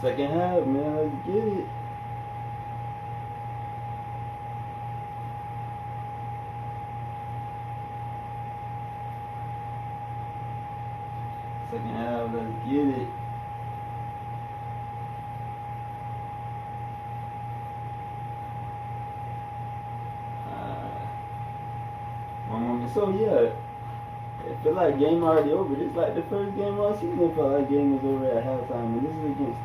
Second half, man. Let's get it. Second half, let's get it. So yeah, it feel like game already over. This like the first game all season. It felt like game was over at halftime, and this is against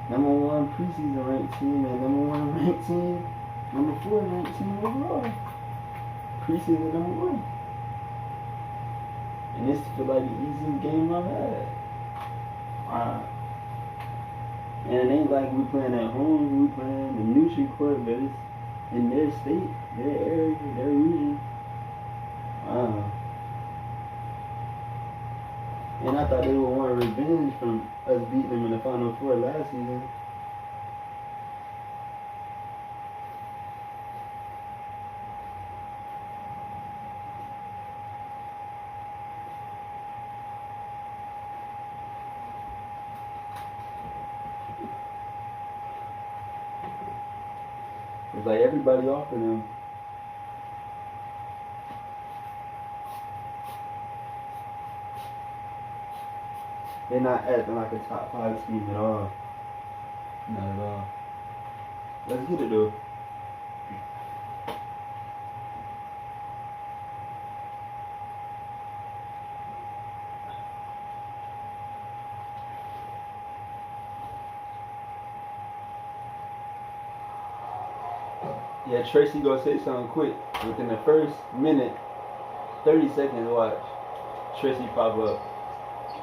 the #1 preseason ranked team and #1 ranked team, #4 ranked team overall. Preseason #1, and this feel like the easiest game I've had. Wow. And it ain't like we playing at home. We playing the neutral court, but it's in their state, their area, their region. Wow. And I thought they would want revenge from us beating them in the Final Four last season. It's like everybody off of them. They're not acting like a top 5 team at all. Not at all. Let's get it though. Yeah, Tracy gonna say something quick. Within the first minute, 30 seconds, watch. Tracy pop up.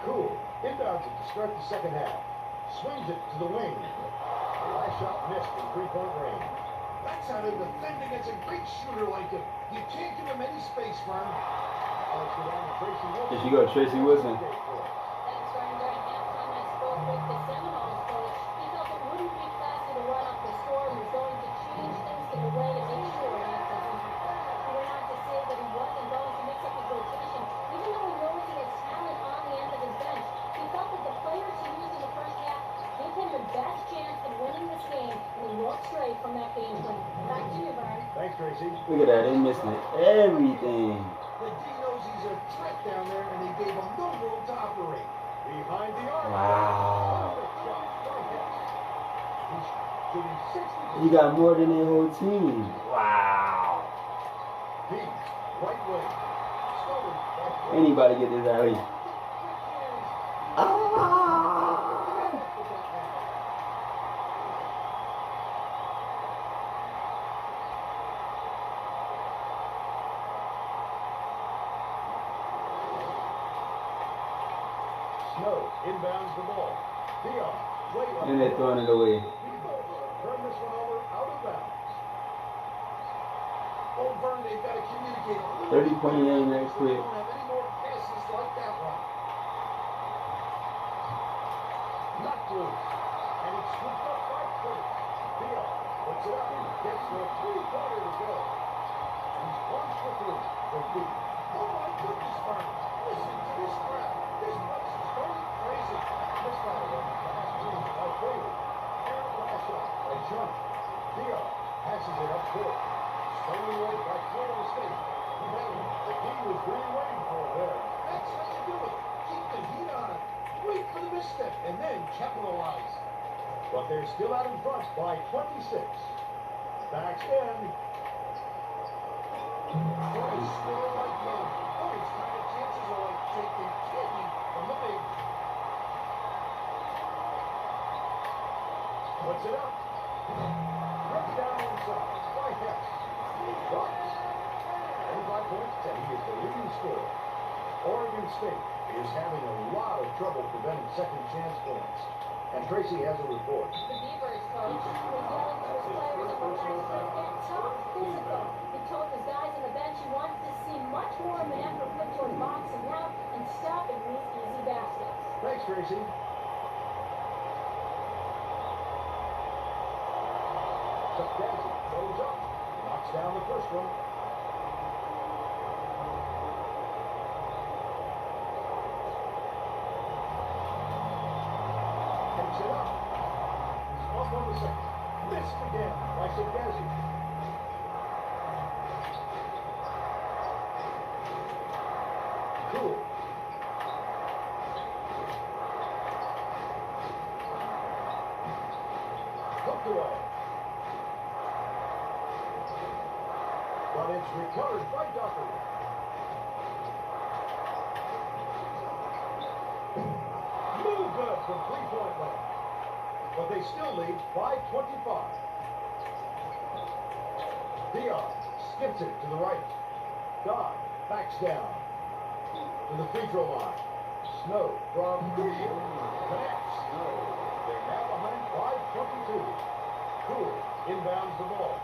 Cool. Inbounds it to start the second half. Swings it to the wing. Last shot missed from three-point range. That's how they're defending against a great shooter like him. You can't give him any space, Vern. There she go, Tracy Wilson. Thanks, Vern. During halftime, I spoke with the Seminoles coach. He felt it wouldn't be faster to run up the score. He was going to change things in a way to make sure that doesn't happen. He went on to say that he wasn't going to mix up his rotation, even though he knows he has talent on the end of his bench. He felt that the players he used in the first half gave him the best chance of winning this game, and he walked straight from that game plan. Back to you, Vern. Thanks, Tracy. Look at that, they missing everything. The D knows he's a threat down there, and he gave him no room to operate. Behind the arc. Wow. He's shooting 60%. He got more than their whole team. Wow. Deep, right wing. Slowly, Anybody get this alley? Ah. Snow inbounds the ball. Dion, way up. And they're throwing it away. Turn this one over out of bounds. Oh, Vern, they've got to communicate. 30-point game next They week. don't have any more passes like that one. Knocked loose. And it's scooped up by Curtis. Dion puts it up and gets the three-pointer to go. He's one for three for deep. Oh, my goodness, Vern. Listen to this crowd. This place is going crazy. This time, the pass to our favorite. Aaron Blashoff, a jump. Dion passes it up court. Stolen away by Florida State. The D was really waiting for it there. That's how you do it. Keep the heat on it. Wait for the misstep and then capitalize. But they're still out in front by 26. Backs in. Boy, score like him. Boy, it's kind of chances are like taking candy from the big. Puts it up. Runs down inside. By Hess. Bucks. 25 points, and he is the leading scorer. Oregon State is having a lot of trouble preventing second chance points. And Tracy has a report. The Beavers coach was yelling to his players in the press to get tough, physical. He told his guys on the bench he wants to see much more of an effort put toward boxing out and stopping these easy baskets. Thanks, Tracy. Daisy throws up. Knocks down the first one. Picks it up. from the second. Missed again by Sagazzi. Cool. Hooked away. But it's recovered by Duffy. No good from three-point land. But they still lead by 25. Dion skips it to the right. Dodd backs down to the free throw line. Snow from three. Connects. They're now behind by 22. Cool inbounds the ball.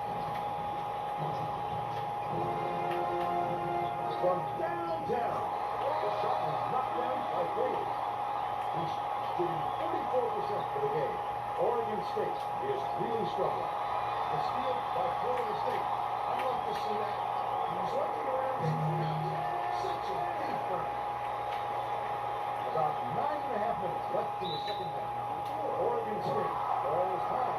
From downtown, the shot was knocked down by Bailey. He's shooting 44% for the game. Oregon State is really struggling. The steal by Florida State. I'd love to see that. He's looking around and out. Such a big burn. About 9.5 minutes left in the second half. Oregon State falls high.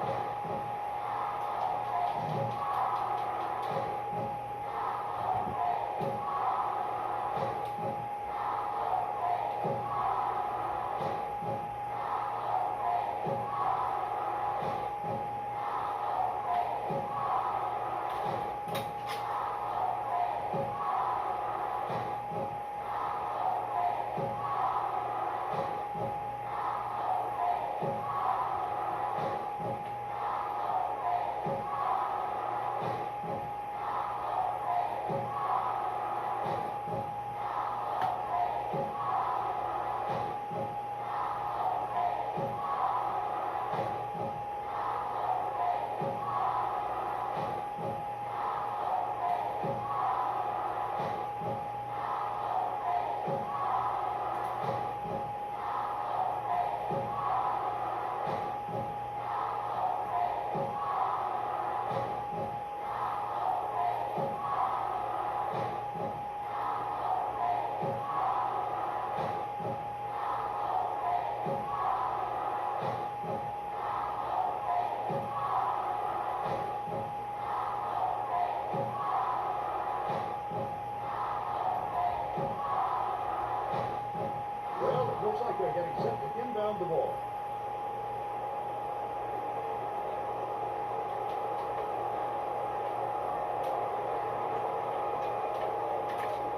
Looks like they're getting set to inbound the ball.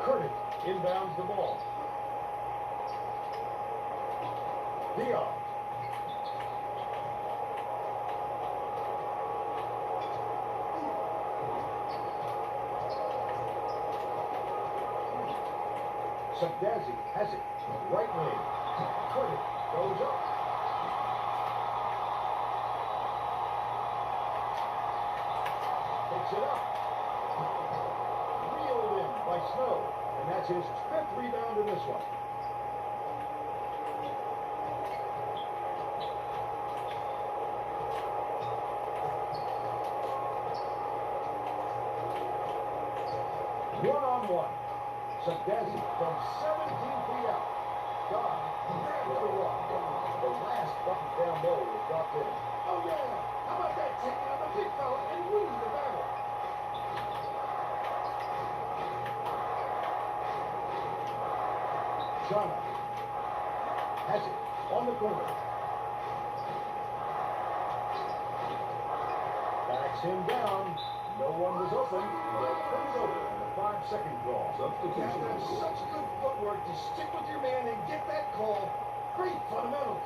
Curtis inbounds the ball. Dion. Sagazzi has it. Right wing. Curtis goes up. Picks it up. Reeled in by Snow. And that's his 5th rebound in this one. One-on-one. Sagazzi from 17 feet out. God, grabs the rock. The last button down low was dropped in. Oh, yeah. How about that taking on the big fella and winning the battle? Shana has it on the corner. Backs him down. No one was open. They'll put it over in a 5-second draw. Yeah, that's such good footwork to stick with your man and get that call. Great fundamentals.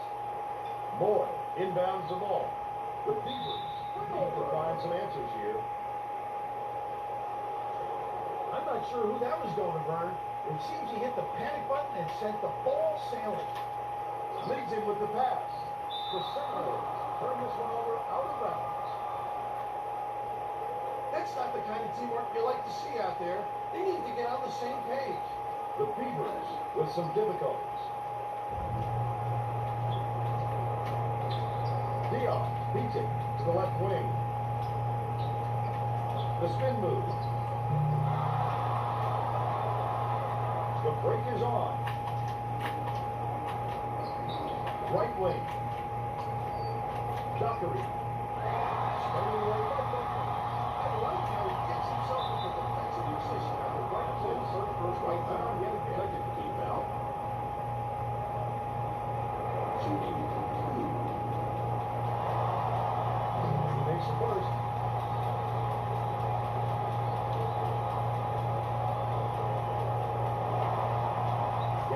Boyd inbounds the ball. The Beavers need to find some answers here. I'm not sure who that was going to burn. It seems he hit the panic button and sent the ball sailing. Leads him with the pass. The Seminoles turn this one over out of bounds. That's not the kind of teamwork you like to see out there. They need to get on the same page. The Beavers with some difficulties. Dion beats it to the left wing. The spin move. The break is on. Right wing. Dockery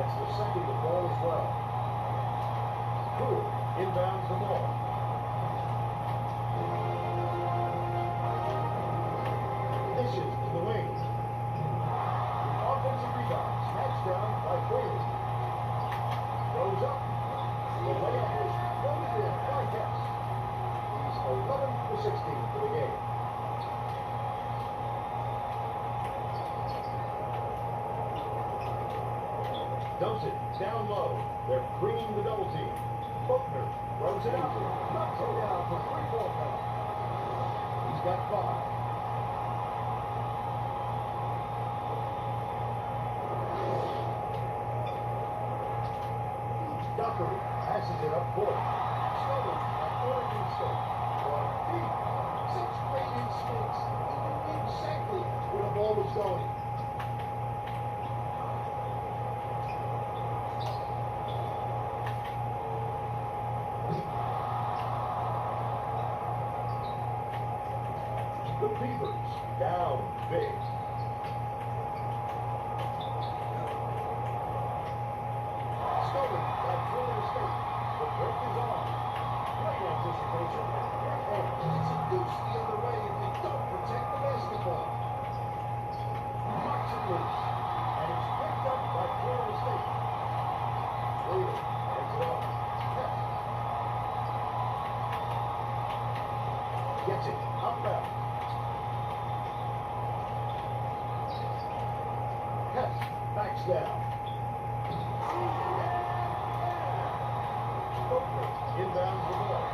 gets the second to fall as well. Cool inbounds the ball. Dishes to the wing. Offensive rebound. Snatched down by Whaley. Goes up. The layup is floated in by Hess. He's 11 for 16 for the game. Dumps it down low. They're bringing the double team. Buckner throws it out. Knocks it down for 3-point penalty. He's got 5. Dockery passes it up court. Struggles at Oregon State. Going deep. Such great instincts. He knew exactly where the ball was going. The Beavers down big. Stolen by Florida State. The break is on. Great anticipation. And it's a deuce the other way if you don't protect the basketball. Knocks it loose. And it's picked up by Florida State. Whaley hands it off. Hess. Gets it. Up left. Hess backs down. Buckner inbounds the ball.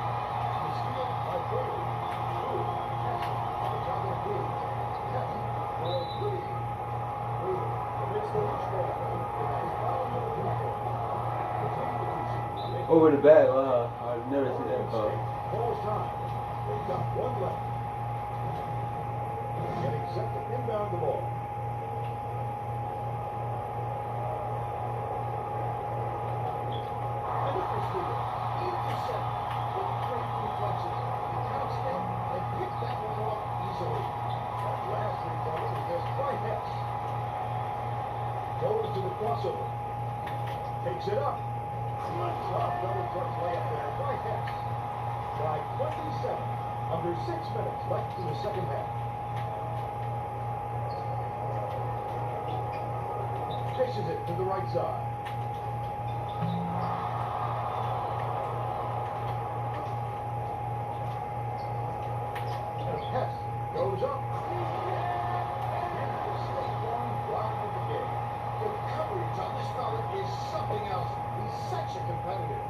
The steal by Bailey. Ooh, Hess on the top of the key. Hess for 3. Bailey commits the reach ball. It is foul number 2. Over the back. Wow, I've never seen that call. Ball's time. They've got 1 left. Getting set to inbound the ball. Goes to the crossover. Takes it up. Top double clutch layup there by Hess. By 27. Under 6 minutes left in the second half. Chases it to the right side. Hess goes up. The coverage on this fella is something else. He's such a competitor.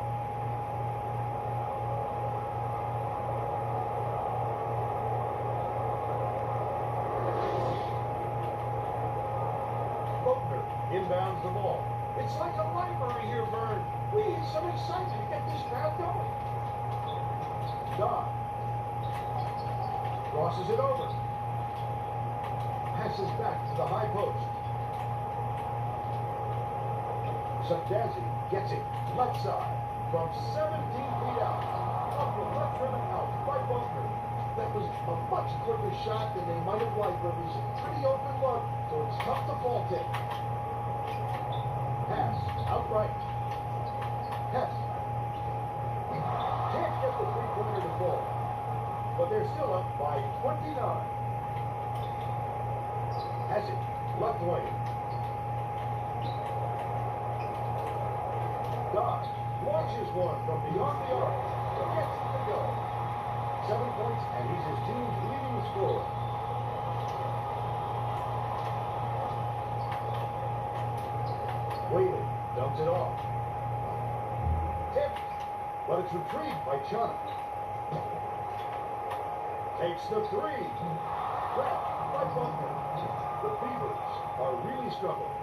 Buckner inbounds the ball. It's like a library here, Vern. We need some excitement to get this crowd going. Dodd crosses it over. Passes back to the high post. Sadazi gets it left side from 17 feet out. Off the left rim out by Buckner. That was a much quicker shot than they might have liked, but it was a pretty open look, so it's tough to fault it. Pass outright. Hess. Can't get the three-pointer to fall, but they're still up by 29. Has it left wing. Dodd launches one from beyond the arc. Gets it to go. 7 points, and he's his team's leading scorer. Whaley dumps it off. Tipped, but it's retrieved by Chana. Takes the 3. Grabbed by Buckner. The Beavers are really struggling.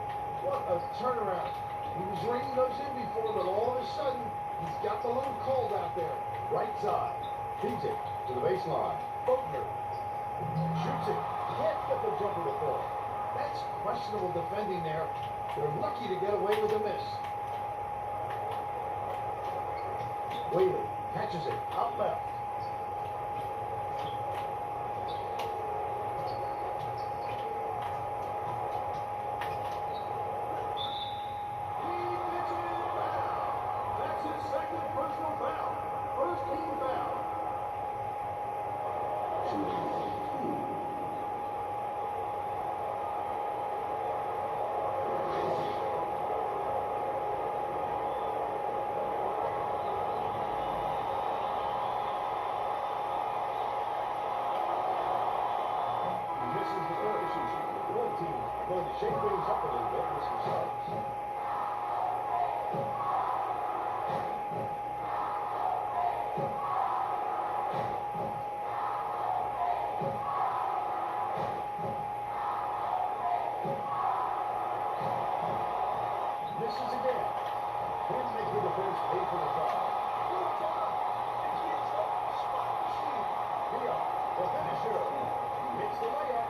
What a turnaround. He was reining those in before, but all of a sudden, he's got the little cold out there. Right side. Feeds it to the baseline. Buckner shoots it. Can't get the jumper to fall. That's questionable defending there. They're lucky to get away with a miss. Whaley catches it out left. Misses the first. One team going to shake things up a little bit with some subs. Misses again. Can't make the defense pay for the foul. Good job. And here's the spot machine. Here, the finisher. Makes the layup,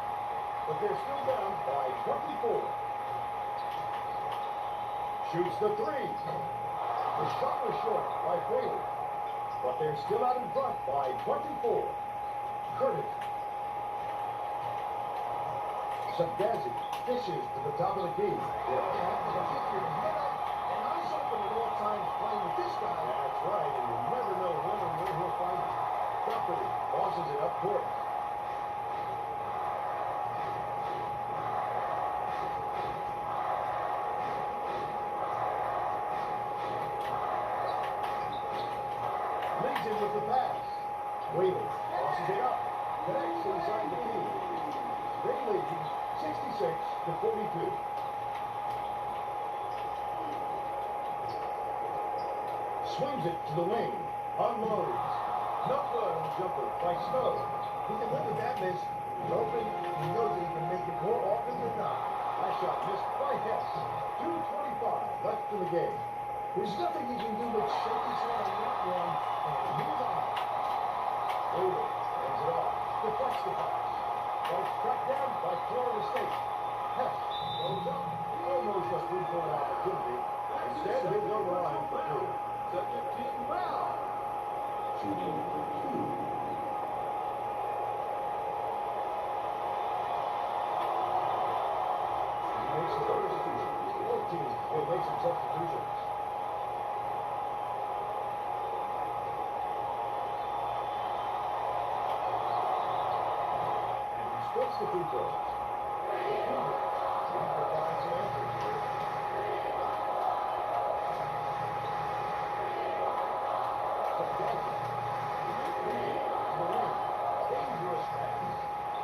but they're still down by 24. Shoots the three. The shot was short by Bailey, but they're still out in front by 24. Curtis. Subgazi dishes to the top of the key. You have to keep your head up and eyes open at all times playing with this guy. That's right, and you never know when or where he'll find you. Company tosses it up court. Leads him with the pass. Whaley tosses it up. Connects inside the key. They lead 66 to 42. Swings it to the wing. Unloads. No good on the jumper by Snow. He can look at that miss. He's open. He knows that he can make it more often than not. That shot missed by Hess. 2:25 left in the game. There's nothing he can do but shake his head on that one and move on. Whaley hands it off. Deflects the pass. But it's tracked down by Florida State. Hess goes up. Almost a three-point opportunity. Instead, he'll go to the line for two. Second team foul. He makes the substitution. Both teams will make some substitutions. And he splits the free throws. He provides the answers here. Dangerous pass.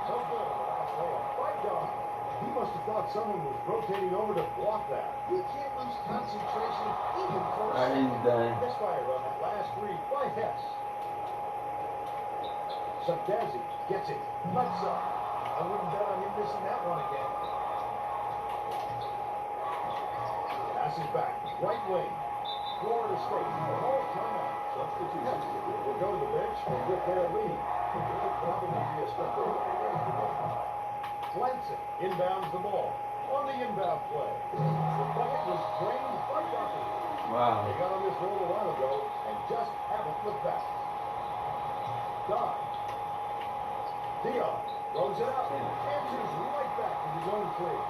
No good. Last layup by Don. He must have thought someone was rotating over to block that. You can't lose concentration even for a Alright, second. he's done. Misfire on that last three by Hess. Subgazi gets it. Lights up. I wouldn't bet on him missing that one again. Passes back. Right wing. Florida State. All timeout. Substitution. Will go to the bench and get their lead. It will probably be a step over. Flanks it. Inbounds the ball. On the inbound play. The bucket was drained by Barkley. Wow. They got on this roll a while ago and just haven't looked back. Don. Dion throws it up and answers right back with his own three.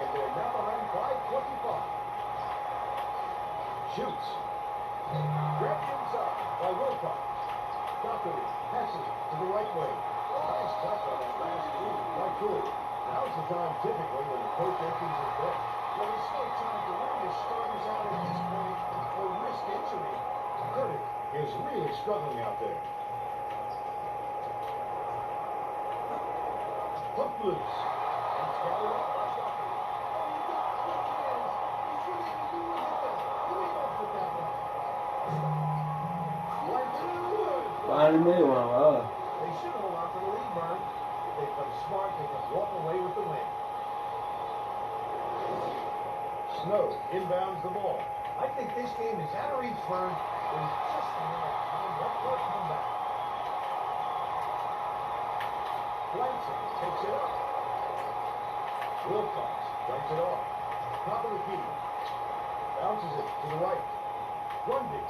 And they're now behind by 25. Shoots. Grabbed inside by Wilcox. Dockery passes to the right wing. Nice touch on that last three by Cool. Now's the time typically when the coach empties his bench. Well, there's no time to run your starters out at this point or risk injury. Kurdick is really struggling out there. Hook loose. It's gathered up by Dockery. Oh, you got quick hands. He's really going to do with it. You ain't off with that one. Lights it good. Finally made one. Wow. They should hold on to the lead, Vern. If they play smart, they can walk away with the win. Snow inbounds the ball. I think this game is out of reach, Vern. There's just a minute time. Let Clark come back. Blanson takes it up. Wilcox breaks it off. Top of the key. Bounces it to the right. Grundy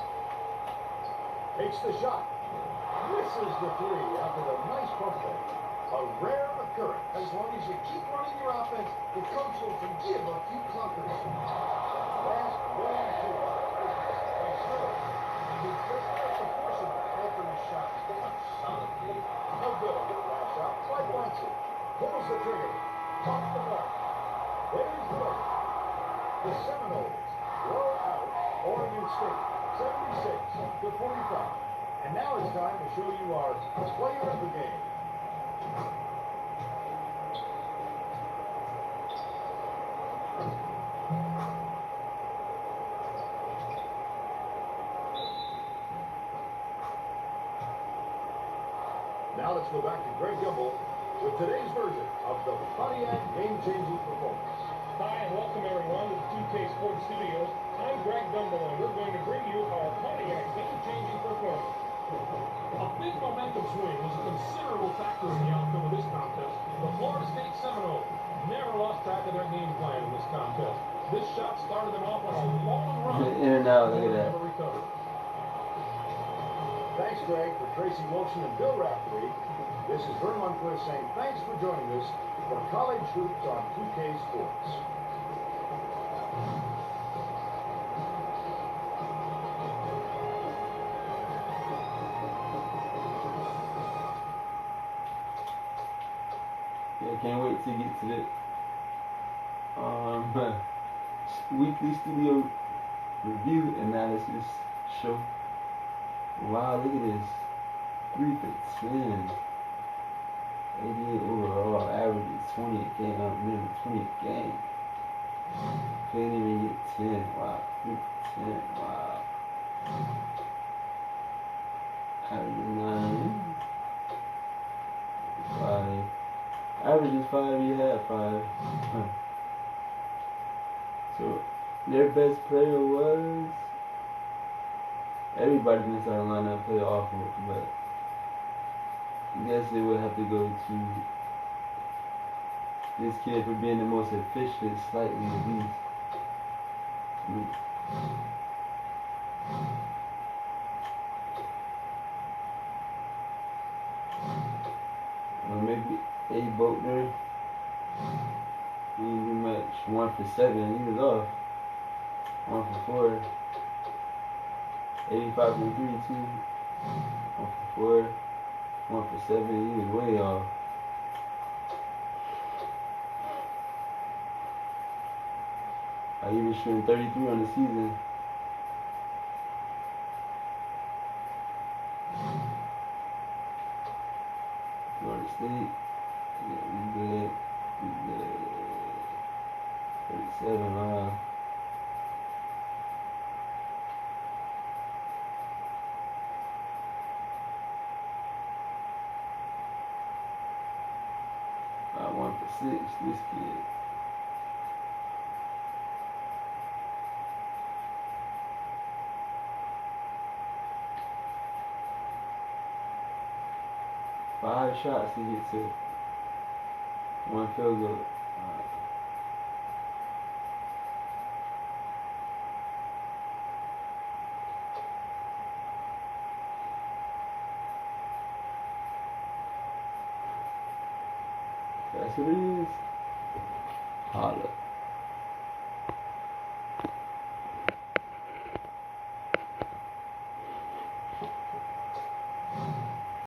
takes the shot. Misses the three after a nice pump fake. A rare occurrence. As long as you keep running your offense, the coach will forgive a few clunkers. Last one, two. By Snow. He just has to force him to open his shots. Solid lead. No good. pulls the trigger. Off the mark. There's the break. The Seminoles blow out Oregon State 76-45. And now it's time to show you our player of the game. Now let's go back to Greg Gumbel with today's version of the Pontiac game-changing performance. Hi, and welcome everyone to the 2K Sports Studios. I'm Greg Gumbel, and we're going to bring you our Pontiac game-changing performance. A big momentum swing was a considerable factor in the outcome of this contest. The Florida State Seminoles never lost track of their game plan in this contest. This shot started them off on a long run. In and out, look at that. Never recovered. Thanks, Greg, for Tracy Wilson and Bill Raftery. This is Vern Montclair saying thanks for joining us for College Hoops on 2K Sports. Yeah, can't wait to get to the weekly studio review analysis show. Wow, look at this. 3 for 10. 88 overall, average is 20 a game. 20 a game. Couldn't even get 10. Wow, 3 for 10. Wow. Average is 9. 5. Average is 5, you have 5. So, their best player was... Everybody in this starting lineup play awful, but I guess it would have to go to this kid for being the most efficient, slightly at least. Or maybe A. Boatner. He didn't do much. 1 for 7. He was off. 1 for 4. 85 from 3 too. 1 for 4. 1 for 7. He was way off. He was shooting 33 on the season. Florida State. Yeah, we good. We good. 37, wow. About 1 for 6, this kid. Five shots to get to 1 field goal. That's what it is. Holla.